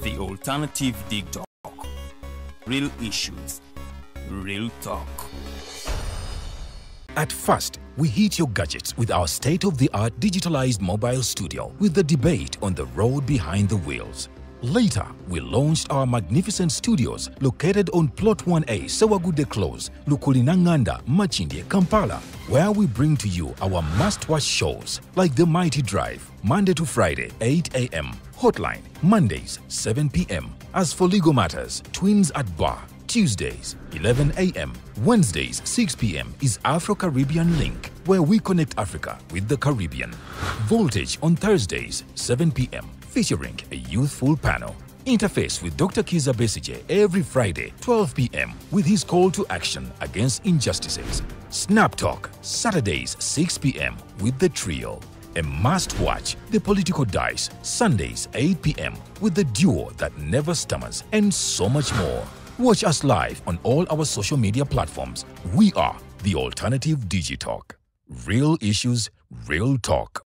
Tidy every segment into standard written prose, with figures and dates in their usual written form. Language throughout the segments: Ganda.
The Alternative Dig Talk. Real issues, real talk. At first, we hit your gadgets with our state-of-the-art digitalized mobile studio with the debate on the road behind the wheels. Later, we launched our magnificent studios located on Plot 1A, Sewagude Close, Lukulinanganda, Machinde, Kampala, where we bring to you our must-watch shows like The Mighty Drive, Monday to Friday, 8 a.m., Hotline, Mondays, 7 p.m. As for legal matters, Twins at Bar, Tuesdays, 11 a.m., Wednesdays, 6 p.m. is Afro-Caribbean Link, where we connect Africa with the Caribbean. Voltage on Thursdays, 7 p.m., featuring a youthful panel. Interface with Dr. Kiza Besije every Friday, 12 p.m. with his call to action against injustices. Snap Talk, Saturdays, 6 p.m. with the trio. A must-watch, The Political Dice, Sundays, 8 p.m. with the duo that never stammers, and so much more. Watch us live on all our social media platforms. We are The Alternative Digitalk. Real issues, real talk.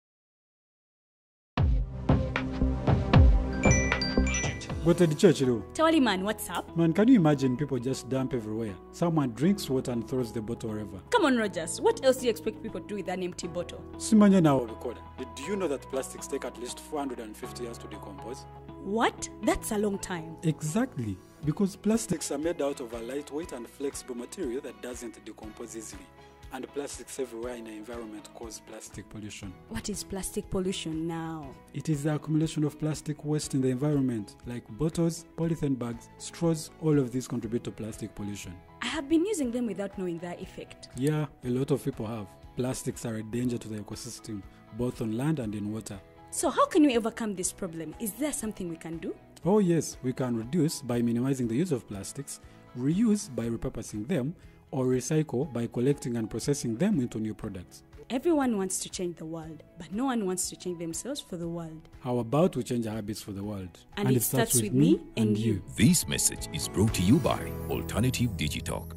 Go to the church, though. Tawali man, what's up? Man, can you imagine people just dump everywhere? Someone drinks water and throws the bottle wherever. Come on, Rogers. What else do you expect people to do with an empty bottle? Simanya now, do you know that plastics take at least 450 years to decompose? What? That's a long time. Exactly. Because plastics are made out of a lightweight and flexible material that doesn't decompose easily. And plastics everywhere in the environment cause plastic pollution. What is plastic pollution now? It is the accumulation of plastic waste in the environment, like bottles, polythene bags, straws. All of these contribute to plastic pollution. I have been using them without knowing their effect. Yeah, a lot of people have. Plastics are a danger to the ecosystem, both on land and in water. So how can we overcome this problem? Is there something we can do? Oh yes, we can reduce by minimizing the use of plastics, reuse by repurposing them, or recycle by collecting and processing them into new products. Everyone wants to change the world, but no one wants to change themselves for the world. How about we change our habits for the world? And it starts with me and you. This message is brought to you by Alternative Digitalk.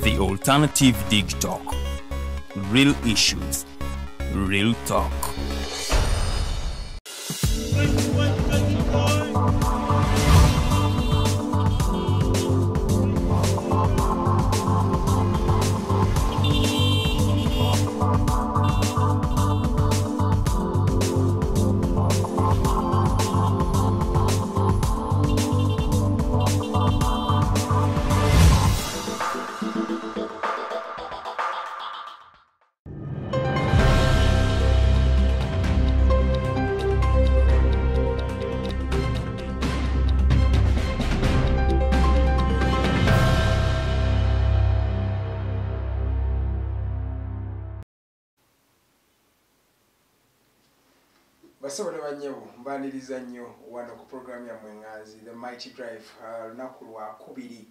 The Alternative Dig Talk. Real issues, real talk. Basobola banyewo mbaniriza nnyo wano ku program ya Mwengazi The Mighty Drive lunaku lwa kubiri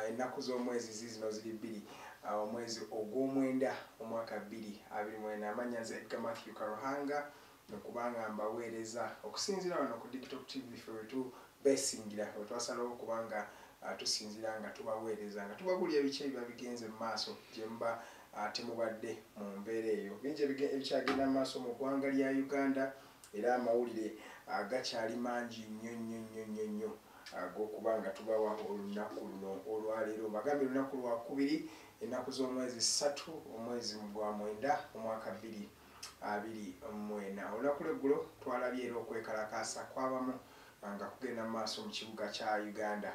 ennaku z'omwezi zino ziri bbiri omwezi ogw'omwenda omwaka 2024 amanyaza Edgar Matthew Karuhanga nokubanga mbaweereza okusinzira wano ku Digital TV fewetu besingira otwasalawo kubanga tusinzira nga tubaweereza nga tubabulya ebice biba bigenze mu maaso gyemba temubadde mu mbeera eyo bingi ebikyagenda mu maaso mu ggwanga lya Uganda era amawulire gakyali mangi nnyo ag'okubanga tubawa olunaku luno olwaleero bagambye olunaku lwa kubiri ennaku z'omwezi 3 omwezi gwa mwenda omwaka 2024 olunaku lw'eggulo twalabye era okwekalakaasa kwabamu nga kugenda mu maaso mu kibuga kya Uganda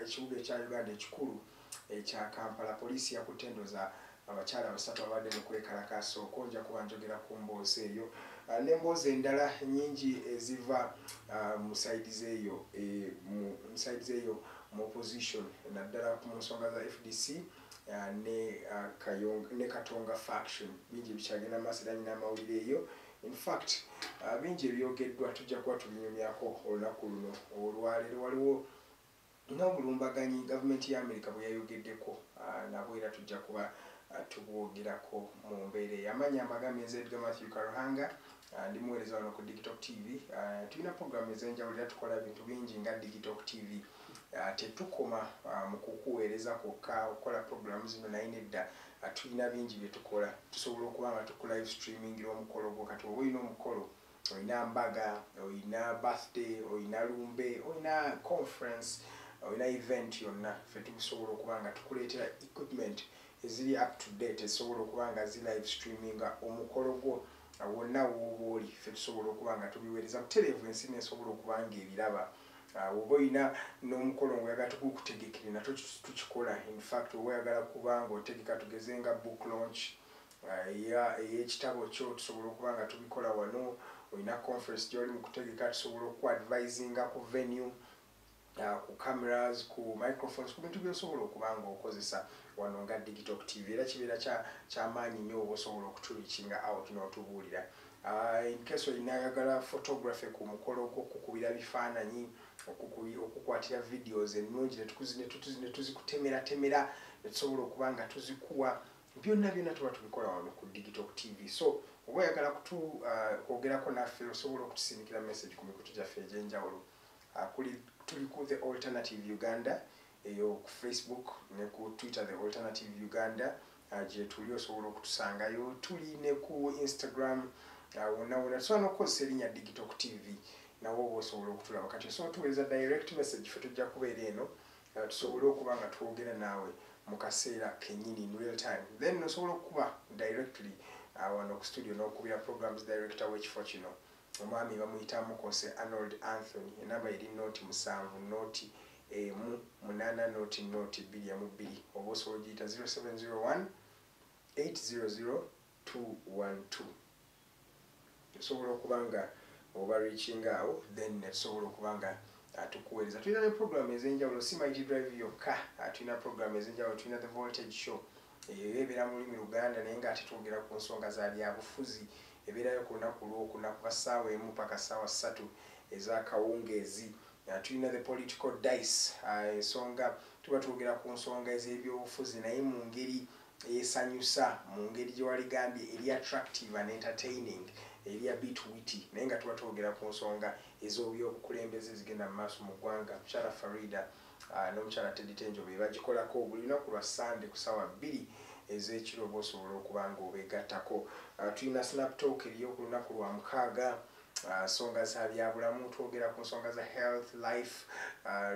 ekibuga ekya Uganda ekikulu ekya Kampala. Poliisi yakutendoza abakyala basatu abadde mu kwekalakaasa okonja kuba njogera ku mboozi eyo n'emboozi endala nnyingi eziva mu sides eyo mu opposition naddala ku nsonga za FDC ne Katonga faction bingi bikyagenda maaso era nyina amawulire eyo. In fact bingi ebyogeddwa tujja kuba tubinyumyako olunaku luno olwaleero. Waliwo n'obulumbaganyi gavumenti ya Amerika bwe yayogeddeko nabwo era tujja kuba tubwogerako mu mbeera eyo. Amanya amagambye nze Edgar Matthew Karuhanga ndi muweereza wano ku Digital TV. Tulina programu ez'enjawulo era tukola bintu bingi nga Digital TV. tetukoma mu kukuweereza kwokka okukola programu zino naye nedda tulina bingi bye tukola tusobola okuba nga tuku live streamingira omukolo gwo kati oba olina omukolo olina mbaga olina birthday olina lumbe olina conference olina event yonna ffe tusobola okuba nga tukuleetera equipment eziri up to date ezisobola okuba nga zi live streaminga omukolo gwo wonna wooba oli ffe tusobola okuba nga tubiweereza butereevu ensi nesobola okuba nga ebiraba oba olina n'omukolo ng'oyagala tukukutegekere natwo tukikola in fact oba oyagala kuba nga otegeka tugeze nga book launch ey'ekitabo kyo tusobola okuba nga tubikola wano olina conference gy'oli mu kutegeka tusobola okuadvisinga ku venue ku cameras ku microphones ku bintu by'osobola okuba nga okozesa wano nga Digital TV era kibeera kyamaanyi nnyo oba osobola okutulikinga out n'otubuulira in case olina ayagala photography ku mukolo gwo okukubira bifaananyi okukwatira videos ennungi ne tuzikutemera netusobola okuba nga tuzikuwa byonna tuba tubikola wano ku Digital TV. So oba oyagala kwogerako naffe osobola okutusindikira message ku mikutu gyaffe egy'enjawulo tuli ku The Alternative Uganda eyo ku Facebook ne ku Twitter The Alternative Uganda gye tuli osobola okutusangayo tuli ne ku Instagram wonna tusobola n'okukozesa erinnya Digital TV nawo oba osobola okutulaba kati osobola tuweereza direct message ffe tujja kubeera eno tusobole okuba nga twogera naawe mu kaseera kennyini in real time then osobola okuba directly wano ku studio n'okubira programs director w'ekifo kino omwami bamuyita Mukose Arnold Anthony enamba eri noti 7 noti 8 noti 22 oba osobola ogiyita 0701 800 212 osobola okuba nga oba reaching awo then netusobola okuba nga tukuweereza tulina ne program ez'enjawulo si Mighty Drive yokka tulina program ez'enjawulo tulina The Voltage Show eyo ebeera mu lulimi Luganda naye nga ate twogera ku nsonga za byabufuzi ebeerayo ku lunaku lwokuna kuva ssaawa emu paka ssaawa 3 ez'akawungeezi tulina The Political Dice ensonga tuba twogera ku nsonga ez'ebyobufuzi naye mu ngeri esanyusa mu ngeri gye waligambye eri attractive and entertaining eri bit witty naye nga tuba twogera ku nsonga ez'obyobukulembeze zigenda mu maaso mu ggwanga mukyala Farida n'omukyala Teddy Tenjo be bagikolako buli lunaku lwa Sunday ku ssaawa 2 ez'ekiro oba osobola okuba nga obeegattako tulina Snap Talk eriyo ku lunaku lwa 6 nsonga za byabulamu twogera ku nsonga za health life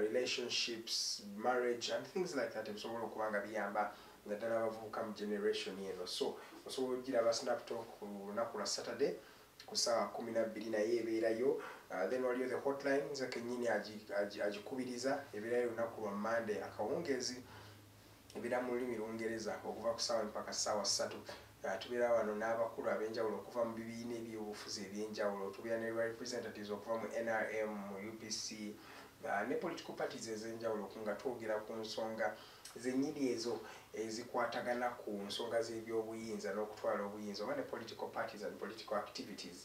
relationships marriage and things like that ebisobola okuba nga biyamba naddala abavubuka mu generation eno so osobola ogiraba Snap Talk ku lunaku lwa Saturday ku ssaawa 12 naye ebeerayo then waliyo the hotline nze kennyini agikubiriza ebeerayo olunaku lwa Monday akawungeezi ebeera mu lulimi Lungereza okuva ku ssaawa mpaka ssaawa 3 tubeera wano n'abakulu ab'enjawulo okuva mu bibiina ebyobufuzi eby'enjawulo tubeera ne representatives okuva mu NRM mu UPC ne political parties ez'enjawulo nga twogera ku nsonga zennyini ezo ezikwatagana ku nsonga z'ebyobuyinza n'okutwala obuyinza oba ne political parties and political activities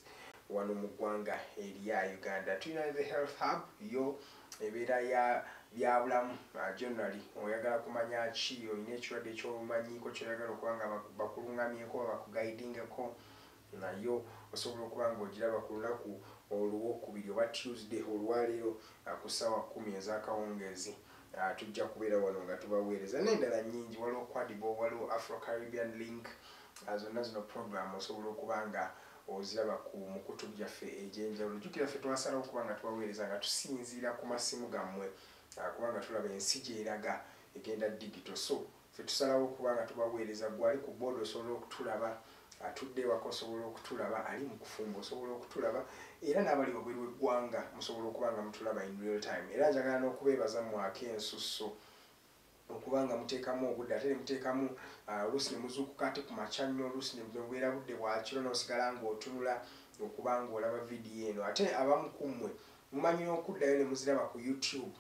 wano mu ggwanga erya Uganda. Tulina the health hub yo ebeera ya byabulamu generally oyagala kumanya ki olina ekirwadde ekyobumanyiiko kyoyagala okuba nga bakulungamyeko bakugaidingeko nayo osobola okuba nga ogiraba ku lunaku olwokubiri oba Tuesday olwaleero ku ssaawa 10 ez'akawungeezi tujja kubeera wano nga tubaweereza n'endala nnyingi waliwo Quadbo waliwo Afro Caribbean Link zonna zino program osobola okuba nga oziraba ku mukutu gyaffe egy'enjawulo jjukira ffe twasalawo okuba nga tubaweereza nga tusinziira ku masimu gammwe kubanga tulaba ensi gy'eraga egenda digital so ffe tusalawo okuba nga tubaweereza gwali ku board osobola okutulaba atudde ewaka osobola okutulaba ali mu kufumba osobola okutulaba era n'abali wabweru w'eggwanga musobola okuba nga mutulaba in real time era njagala n'okubeebaza mwaka ensusso okuba nga muteekamu obudde ate ne muteekamu oluusi ne muzuukuka ate ku makya nnyo oluusi ne mubeera budde bwakiro n'osigala ng'otunula okuba ng'olaba vidiyo eno ate abamu ku mmwe mumanyi n'okuddayo ne muziraba ku YouTube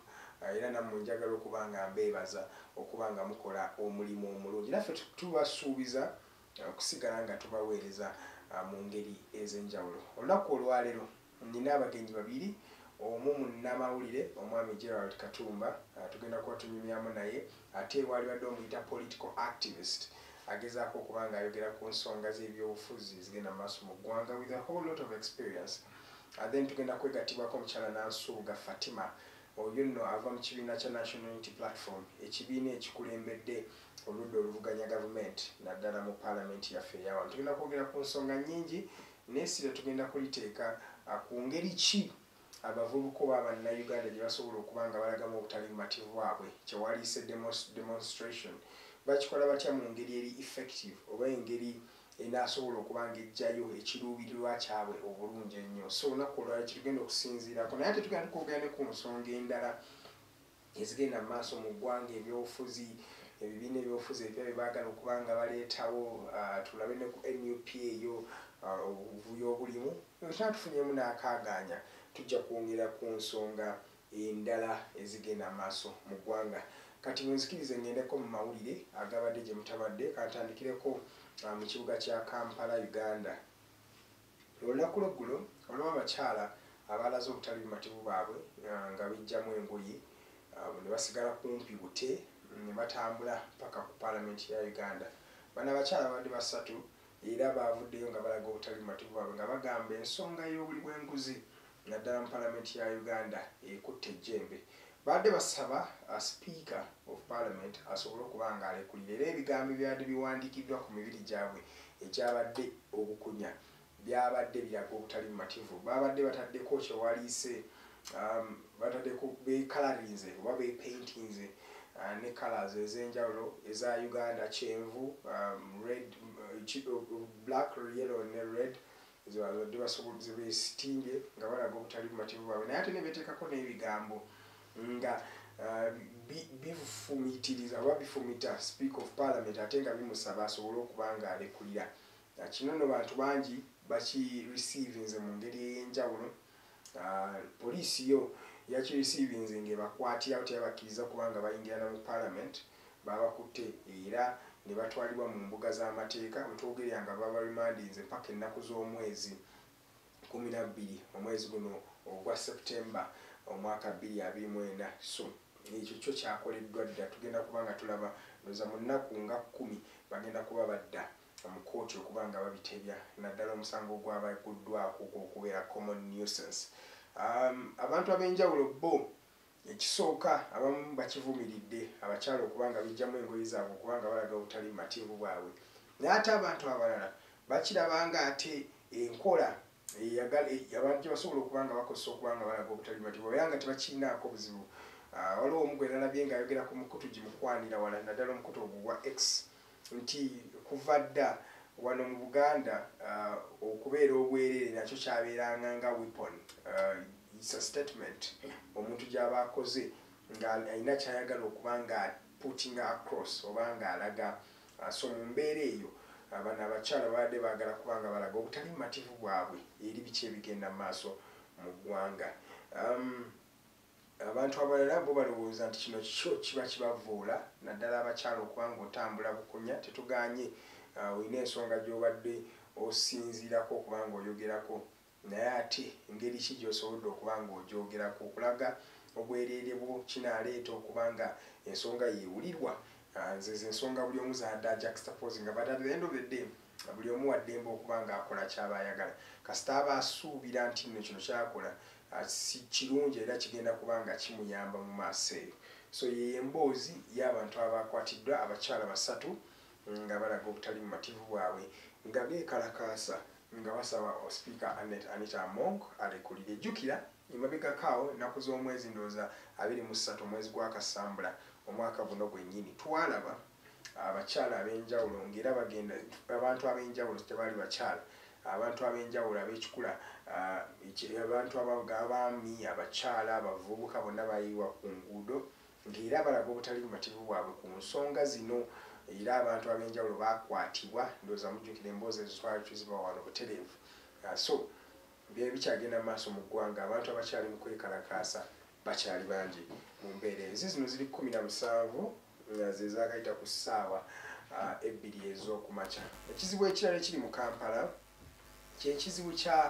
era nammwe njagala okuba nga mbeebaza okuba nga mukola omulimu omulungi naffe tubasuubiza okusigala nga tubaweereza mu ngeri ez'enjawulo. Olunaku olwaleero nina abagenyi babiri omu munnamawulire omwami Gerald Katumba tugenda kuba tunyumyamu naye ate wali badde omuyita political activist agezaako okuba nga ayogera ku nsonga z'ebyobufuzi zigenda mu maaso mu ggwanga with a whole lot of experience then tugenda kwegattibwako omukyala Nansuubuga Fatima oyo nno ava mu kibiina kya National Unity Platform, ekibiina ekikulembedde oludda oluvuganya gavumenti naddala mu paalamenti yaffe eyawantu. Tugenda kwogera ku nsonga nnyingi naye sira tugenda kuliteeka ku ngeri ki abavubuka oba Bannayuganda gye basobola okuba nga balagamu obutali bumativu bwabwe kyewaliise demonstration bakikola batya mu ngeri eri effective oba engeri enasobola okuba nga ejjayo ekiruubirirwa kyabwe obulungi ennyo. So olunaku olwala kitugenda okusinziirako naye ate tugenda kwogera ne ku nsonga endala ezigenda mu maaso mu ggwanga, ebyobufuzi, ebibiina ebyobufuzi ebipya bye baagala okuba nga baleetawo, tulabe ne ku NUP eyo obuvuyo obulimu ekitala tufunyemu n'akaaganya. Tujja kwongera ku nsonga endala ezigenda mu maaso mu ggwanga. Kati munzikirize ngendeko mu mawulire agabadde gye mutabadde. Kantandikireko mu kibuga kya Kampala, Uganda. Olunaku lw'eggulo waliwo abakyala abalaze obutali bumativu bwabwe nga bijjamu engoye ne basigala kumpi bute ne batambula paka ku paalamenti ya Uganda. Bano abakyala babadde basatu era baavuddeyo nga balaga obutali bumativu bwabwe nga bagamba ensonga y'obuli bw'enguzi naddala mu paalamenti ya Uganda ekutte ejjembe. Badde basaba Speaker of Parliament asobole okuba nga alekulira era ebigambo byabadde biwandiikiddwa ku mibiri gyabwe ekyabadde obukunya byabadde biraga obutali bumativu. Babadde bataddeko kyewaliise bataddeko beekalarinze oba beepaintinze ne colours ez'enjawulo eza Uganda, kyenvu, red, black, yellow ne red zibadde basobodde beesitimbye nga balaga obutali bumativu bwabwe. Naye ate ne beteekako n'ebigambo nga bifumitiriza oba bifumita Speaker of Parliament ate nga bimusaba asobole okuba nga alekulira. Kino nno bantu bangi bakireceivinze mu ngeri ey'enjawulo. Poliisi yo yakireceivinze ng'ebakwatira teyabakkiriza kubanga bayingira mu Parliament babakutte era ne batwalibwa mu mbuga z'amateeka bwe twogerera nga baba remandinze mpaka ennaku z'omwezi 12 omwezi guno ogwa September omwaka 2024. So ekyo kyo kyakoleddwa dda. Tugenda kuba nga tulaba ndoza mu nnaku nga 10 bagenda kuba badda mu kooti okuba nga babitebya naddala omusango ogwabaguddwako okubeera common nuisance. Abantu ab'enjawulo bo ekisooka abamu bakivumiridde abakyala okuba nga bijjamu engoye zaabwe okuba nga balaga obutali bumativu bwabwe. Naye ate abantu abalala bakirabanga ate enkola abantu gye basobola okuba nga bakozesa okuba nga balaga obutali bumativu era nga tebakirinaako buzibu. Waliwo omu gwe nalabye ng'ayogera ku mukutu gimukwanira wala naddala omukutu ogwo gwa X nti kuva dda wano mu Buganda okubeera obwereere nakyo kyabeeranga nga weapon. It's a statement omuntu gy'aba akoze ng'alina kyayagala okuba nga putting across oba ng'alaga. So mu mbeera eyo bano abakyala babadde baagala kuba nga balaga obutali bumativu bwabwe eri biki ebigenda mu maaso mu ggwanga. Abantu abalala bo balowooza nti kino kyo kiba kibavuula naddala abakyala okuba nga otambula bukunya. Tetuganye olina ensonga gy'obadde osinziirako okuba nga oyogerako naye ate engeri ki gy'osobodde okuba nga ogyogerako okulaga obwereere bwo kinaaleeta okuba nga ensonga yeewulirwa. Nze ensonga buli omu zadde juxtaposing but at the end of the day buli omu waddemba okuba nga akola kyaba ayagala. Kasita aba asuubira nti nno kino kyakola si kirungi era kigenda kuba nga kimuyamba mu maaso eyo. So ye emboozi y'abantu abakwatiddwa abakyala basatu nga balaga obutali bumativu bwabwe nga beekalakaasa nga basaba Speaker Anita Among alekulire. Jjukira emabegakaawo ennaku z'omwezi ndowooza 23 omwezi gwa Kasambula omwaka guno gwennyini twalaba abakyala ab'enjawulo ng'era bagenda abantu ab'enjawulo tebaali bakyala abantu ab'enjawulo ab'ekikula abantu abaami abakyala abavubuka bonna bayiwa ku nguudo ng'era balaga obutali bumativu bwabwe ku nsonga zino. Era abantu ab'enjawulo bakwatibwa ndowooza mujjukira emboozi ezo twali tuziba wano butereevu. So bye bikyagenda mu maaso mu ggwanga. Abantu abakyali mu kwekalakaasa bakyali bangi mu mbeera ezo. Zino ziri 17 nga ze zaakayita ku ssaawa 2 ez'okumakya. Ekizibu ekirala ekiri mu Kampala ky'ekizibu kya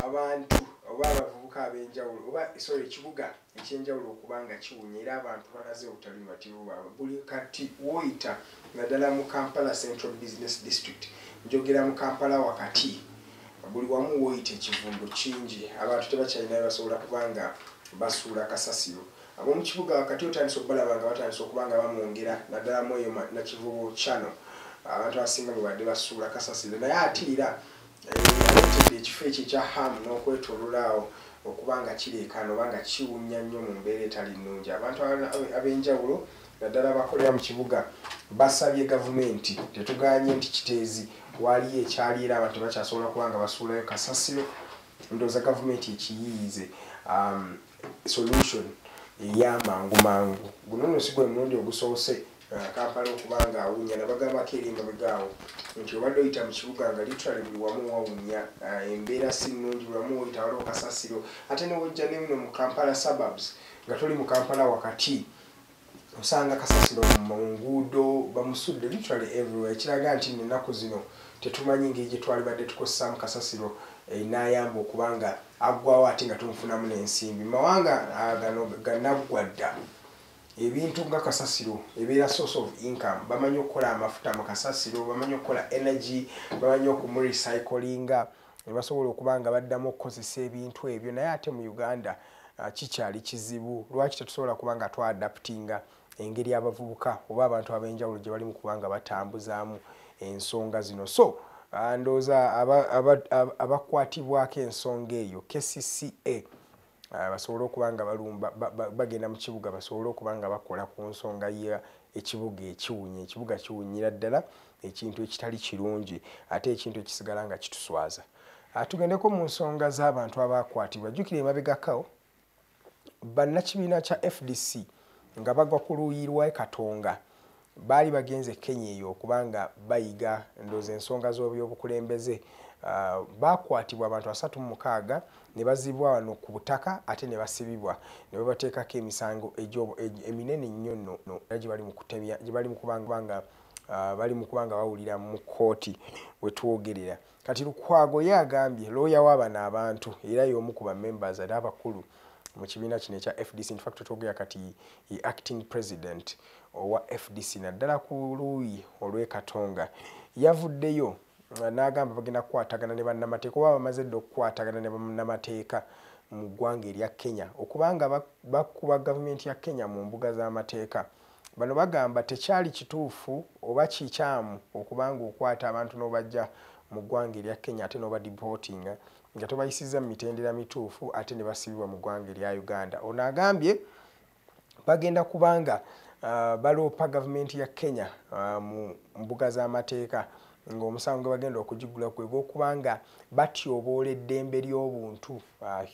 abantu oba abavubuka ab'enjawulo oba ekibuga ekyenjawulo okuba nga kiwunya era abantu balaze obutali bumativu bwabwe. Buli kati woyita naddala mu Kampala Central Business District, njogera mu Kampala wakati, buli wamu woyita ekivundo kingi. Abantu tebakyalina basobola kuba nga basuula kasasiro ab'omu kibuga kati otandise okubalaba nga batandise okubanga bamwongera naddala mu eyo Nakivubo channel abantu abasinga bwe basuula kasasiro naye ate era aletedde ekifo ekyo ekya hamu n'okwetoololaawo okubanga kireekaana oba nga kiwunya nnyo mu mbeera etali nnungi abantu ab'enjawulo naddala abakolera mu kibuga basabye gavumenti tetuganye nti kiteezi waliyo ekyali era abantu tebakyasobola kubanga basuulayo kasasiro ndowooza gavumenti ekiyiize solution ey'amangu guno nno si gwe mulundi ogusoose Kampala okubanga awunya nabagambako eri emabegaawo nti obadde oyita mu kibuga nga literally buli wamu wawunya embeera si nnungi buli wamu oyita waliwo kasasiro ate newojja nemuno mu Kampala suburbs nga toli mu Kampala wakati osanga kasasiro mu nguudo bamusudde literally everywhere ekiraga nti ennaku zino tetumanyi engeri gye twalibadde tukozesaamu kasasiro n'ayamba okubanga aggwawo ate nga tumufunamu n'ensimbi mawanga gano gannaggwadda ebintu nga kasasiro ebeera source of income bamanyi okukola amafuta mu kasasiro bamanyi okukola energy bamanyi okumurecyclinga ne basobola okubanga baddamu okukozesa ebintu ebyo naye ate mu Uganda kikyali kizibu lwaki tetusobola kubanga twadaptinga engeri abavubuka oba abantu ab'enjawulo gye bali mu kubanga batambuzaamu ensonga zino so ndowooza abakwatibwako ensonga eyo KCCA basobola okubanga balumba bagenda mu kibuga basobola okubanga bakola ku nsonga ya ekibuga ekiwunya ekibuga kiwunyira ddala ekintu ekitali kirungi ate ekintu ekisigala nga kituswaza tugendeko mu nsonga z'abantu abakwatibwa jjukira emabegakawo bannakibiina kya FDC nga bagwa ku luuyi lwa Katonga baali bagenze Kenya eyo okubanga bayiga ndowooza ensonga z'ebyobukulembeze bakwatibwa abantu 36 ne bazibwa wano ku butaka ate ne basibibwa ne babateekako emisango eminene nnyo nno gye bali mu kutemya gye bali mu kubanga bali mu kubanga bawulira mu kkooti we twogerera kati Lukwago yagambye looya w'abano abantu era y'omu ku members ate abakulu mu kibiina kino ekya FDC in fact twogera kati acting president owa FDC naddala ku luuyi olw'e Katonga yavuddeyo n'agamba bagenda kukwatagana ne bannamateeka oba bamaze dda okukwatagana ne bannamateeka mu ggwanga erya Kenya okubanga bakuba gavumenti ya Kenya mu mbuga z'amateeka bano bagamba tekyali kituufu oba kikyamu okubanga okwata abantu n'obajja mu ggwanga erya Kenya ate n'oba deportinga nga tobayisiza mu mitendera mituufu ate ne basibibwa mu ggwanga erya Uganda ono agambye bagenda kubanga baloopa gavumenti ya Kenya mu mbuga z'amateeka ng'omusango bagenda okugigula kwe gw'okubanga batyoboola eddembe ly'obuntu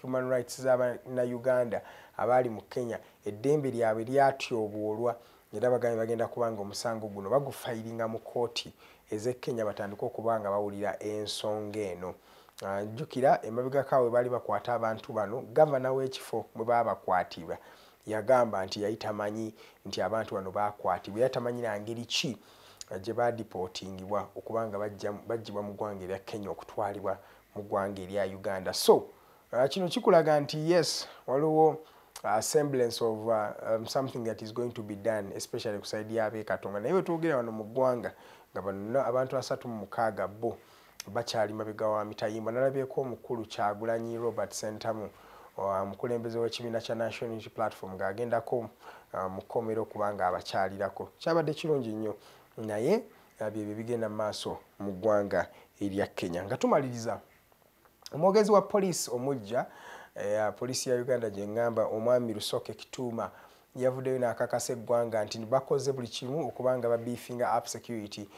human rights z'Abannayuganda abaali mu Kenya eddembe lyabwe lyatyoboolwa era bagambye bagenda kubanga omusango guno bagufayiringa mu kkooti ez'e Kenya batandika okubanga bawulira ensonga eno jjukira emabegako we baali bakwata abantu bano gavana w'ekifo mwe baba bakwatibwa yagamba nti yali tamanyi nti abantu bano bakwatibwa era tamanyi na ngeri ki gye badipotingibwa okubanga bajjibwa mu ggwanga erya Kenya okutwalibwa mu ggwanga erya Uganda so kino kikulaga nti yes waliwo semblance of something that is going to be done especially kuside y'ab'e Katonga naye wetwogera wano mu ggwanga nga bano abantu 36 bo bakyali mabega wa mitayimba nalabyeko omukulu Kyagulanyi Robert Sentamu omukulembeze w'ekibiina kya National Unity Platform ng'agendako mu kkomero okubanga abakyalirako kyabadde kirungi nnyo naye byebyo bigenda mu maaso mu ggwanga erya Kenya nga tumaliriza omwogezi wa poliisi omujja poliisi ya Uganda gye ngamba omwami Lusoke Kituuma yavuddeyo n'akakasa eggwanga nti bakoze buli kimu okubanga babiifinga up security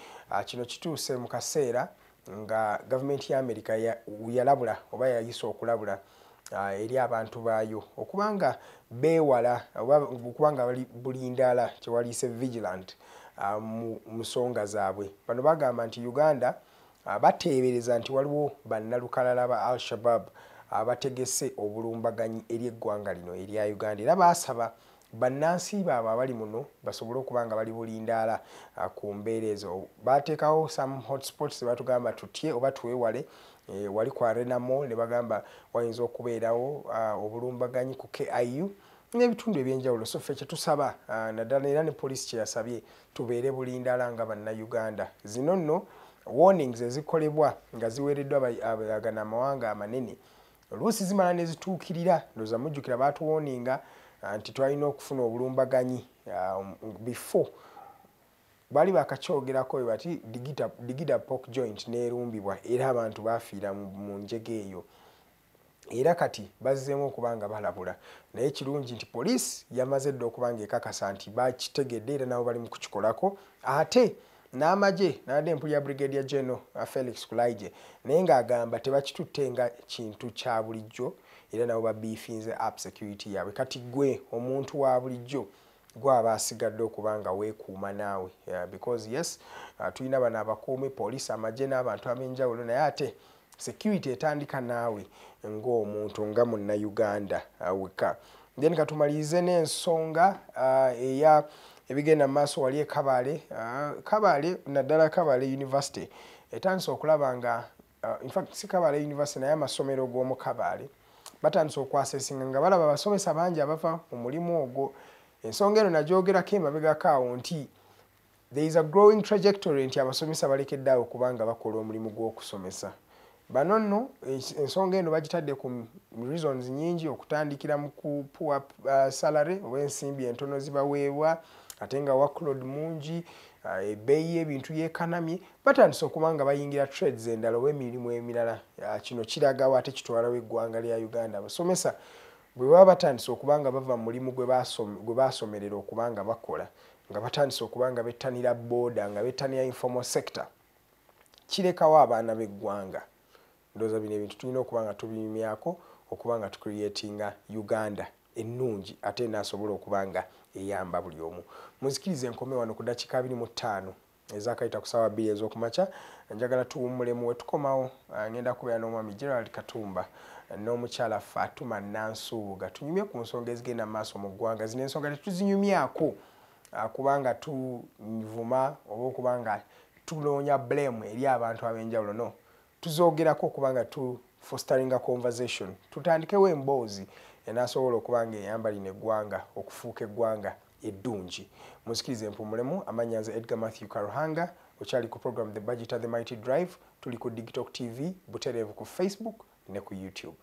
kino kituuse mu kaseera nga gavumenti ya Amerika yalabula oba yayisa okulabula eri abantu baayo okubanga beewala okubanga bali bulindaala kyewaliise vigilant mu nsonga zaabwe bano bagamba nti Uganda bateebereza nti waliwo bannalukalala ba Al-Shabaab abategese obulumbaganyi eri eggwanga lino erya Uganda era baasaba bannansi baabwe abali muno basobole okubanga bali bulindaala ku mbeera ezo bateekawo some hotspots batugamba tutye oba tuwewale wali kwa Renamo ne bagamba wayinza okubeerawo obulumbaganyi ku KIU n'ebitundu ebyenjawulo so ffe kyetusaba naddala era ne poliisi kyeyasabye tubeere bulindaala nga bannayuganda zino nno warnings ezikolebwa nga ziweereddwa abagana amawanga amanene oluusi zimala ne zituukirira ndowooza mujjukira baatuwoninga nti twalina okufuna obulumbaganyi before bali bakakyogerako bati digida pork joint neerumbibwa era abantu bafiira mu njege eyo era kati bazzeemu okubanga balabula naye kirungi nti poliisi yamaze dda okubanga ekakasa nti bakitegedde era nabo bali mu kukikolako ate n'amagye nadde empulira Brigadier General Felix Kulaije naye ng'agamba tebakitutte nga kintu kya bulijjo era nabo babiifinze up security yaabwe kati gwe omuntu wa bulijjo gwaba asigadde okubanga weekuuma naawe because yes tulina bano abakuumi poliisi amagye n'abantu ab'enjawulo naye ate security etandika naawe ng'omuntu nga munnayuganda weka then katumalirize n'ensonga eya ebigenda mu maaso wali Kabale naddala Kabale University etandise okulaba nga in fact si Kabale University naye amasomero g'omu Kabale batandise okwasesinga nga balaba abasomesa bangi abava mu mulimu ogwo ensonga eno nagyogerako emabegako awo nti there is a growing trajectory nti abasomesa balekedde awo kubanga bakola omulimu gw'okusomesa bano nno ensonga eno bagitadde ku reasons nyingi okutandikira mu kupuwa salary oba ensimbi entono zibaweebwa ate nga workload mungi ebbeeyi y'ebintu yeekanamye batandise okubanga bayingira trades endala oba emirimu emirala kino kiragawo ate kitwalawo eggwanga lya Uganda abasomesa bwe baba batandise okubanga bava mu mulimu gwe baasomerera okubanga bakola nga batandise okubanga bettanira booda nga bettanira informal sector kirekawo abaana b'eggwanga ndowooza bino ebintu tulina okubanga tubinyumyako okubanga tucreatinga Uganda ennungi ate naasobola okubanga eyamba buli omu muzikirize enkome wano ku dakiika 25 ezakayita ku ssaawa 2 ez'okumakya njagala tuwummulemu we tukomawo ngenda kubeera n'omwami Gerald Katumba n'omukyala Fatuma Nansubuga tunyumye ku nsonga ezigenda mu maaso mu ggwanga zino ensonga tetuzinyumyako kubanga tuvuma oba okubanga tuloonya blame eri abantu ab'enjawulo no tuzoogerako okubanga fostering a conversation tutandikewo emboozi enaasobola okubanga eyamba lino eggwanga okufuuka eggwanga eddungi musikirize empumulemu amannya nze Edgar Matthew Karuhanga okyali ku program The Budget The Mighty Drive tuli ku Digital TV butereevu ku Facebook ne ku YouTube.